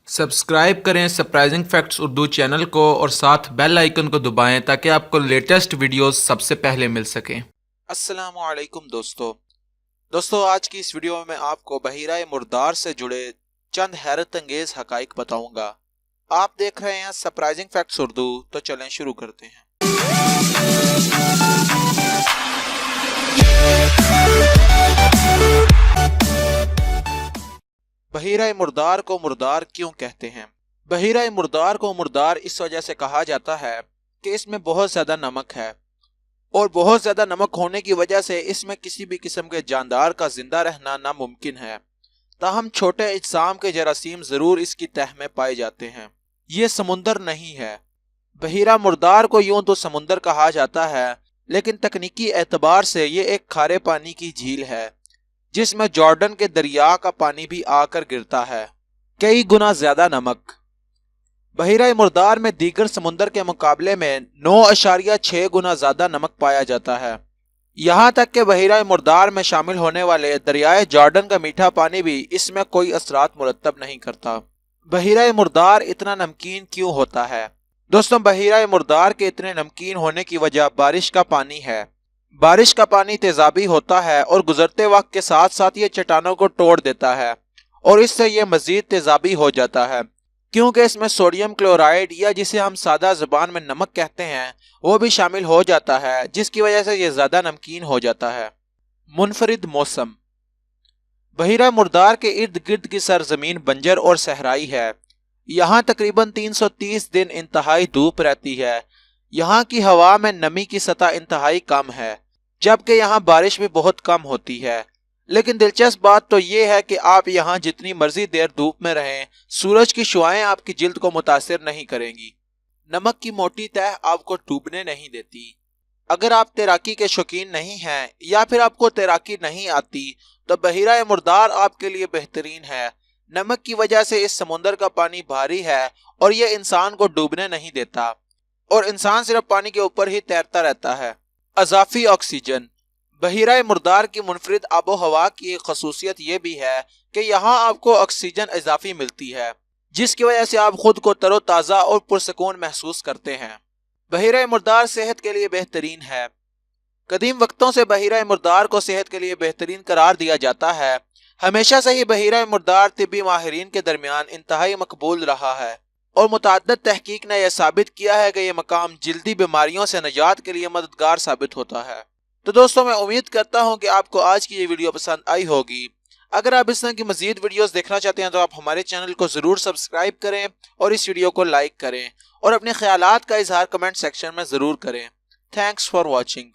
Subscribe करें surprising facts Urdu channel को और साथ बेल आइकन को दबाएं ताकि आपको लेटेस्ट वीडियोस सबसे पहले मिल सकें। अस्सलाम वालेकुम दोस्तों आज की इस वीडियो में मैं आपको बहीरा मुर्दार से जुड़े चंद हैरत अंगेज हकाइक बताऊंगा। आप देख रहे हैं सरप्राइजिंग फैक्ट्स उर्दू, तो चलें शुरू करते हैं। बहीरा मुर्दार को मुर्दार क्यों कहते हैं? बहीरा मुर्दार को मुर्दार इस वजह से कहा जाता है कि इसमें बहुत ज्यादा नमक है और बहुत ज्यादा नमक होने की वजह से इसमें किसी भी किस्म के जानदार का जिंदा रहना नामुमकिन है। ताहम छोटे अजसाम के जरासीम जरूर इसकी तह में पाए जाते हैं। ये समुंदर नहीं है। बहीरा मुर्दार को यूं तो समुंदर कहा जाता है, लेकिन तकनीकी एतबार से ये एक खारे पानी की झील है जिसमें जॉर्डन के दरिया का पानी भी आकर गिरता है। कई गुना ज्यादा नमक। बहीरा मुर्दार में दीगर समुंदर के मुकाबले में 9.6 गुना ज्यादा नमक पाया जाता है। यहाँ तक कि बहीरा मुर्दार में शामिल होने वाले दरियाए जॉर्डन का मीठा पानी भी इसमें कोई असरात मुरतब नहीं करता। बहीरा मुर्दार इतना नमकीन क्यों होता है? दोस्तों, बहीरा मुर्दार के इतने नमकीन होने की वजह बारिश का पानी है। बारिश का पानी तेजाबी होता है और गुजरते वक्त के साथ साथ ये चट्टानों को तोड़ देता है और इससे ये मजीद तेजाबी हो जाता है, क्योंकि इसमें सोडियम क्लोराइड या जिसे हम सादा जुबान में नमक कहते हैं वो भी शामिल हो जाता है, जिसकी वजह से ये ज्यादा नमकीन हो जाता है। मुनफरिद मौसम। बहीरा मुर्दार के इर्द गिर्द की सरजमीन बंजर और सहराई है। यहाँ तकरीबन 330 दिन इंतहाई धूप रहती है। यहाँ की हवा में नमी की सतह इंतहाई कम है, जबकि यहाँ बारिश भी बहुत कम होती है। लेकिन दिलचस्प बात तो ये है कि आप यहाँ जितनी मर्जी देर धूप में रहें, सूरज की शुआएं आपकी जिल्द को मुतासिर नहीं करेंगी। नमक की मोटी तह आपको डूबने नहीं देती। अगर आप तैराकी के शौकीन नहीं हैं या फिर आपको तैराकी नहीं आती, तो बहीरा मुर्दार आपके लिए बेहतरीन है। नमक की वजह से इस समुंदर का पानी भारी है और यह इंसान को डूबने नहीं देता और इंसान सिर्फ पानी के ऊपर ही तैरता रहता है। अजाफी ऑक्सीजन। बहीरा मुर्दार की मुनफरिद आबो हवा की एक खसूसियत यह भी है कि यहाँ आपको ऑक्सीजन इजाफी मिलती है, जिसकी वजह से आप खुद को तरोताज़ा और पुरसकून महसूस करते हैं। बहीरा मुर्दार सेहत के लिए बेहतरीन है। कदीम वक्तों से बहीरा मुर्दार को सेहत के लिए बेहतरीन करार दिया जाता है। हमेशा से ही बहीरा मुर्दार तिब्बी माहिरीन के दरमियान इंतहाई मकबूल रहा है और मुतअद्दिद तहकीक ने यह साबित किया है कि यह मकाम जल्दी बीमारियों से निजात के लिए मददगार साबित होता है। तो दोस्तों, मैं उम्मीद करता हूं कि आपको आज की ये वीडियो पसंद आई होगी। अगर आप इस तरह की मजीद वीडियोस देखना चाहते हैं तो आप हमारे चैनल को जरूर सब्सक्राइब करें और इस वीडियो को लाइक करें और अपने ख्यालात का इजहार कमेंट सेक्शन में जरूर करें। Thanks for watching.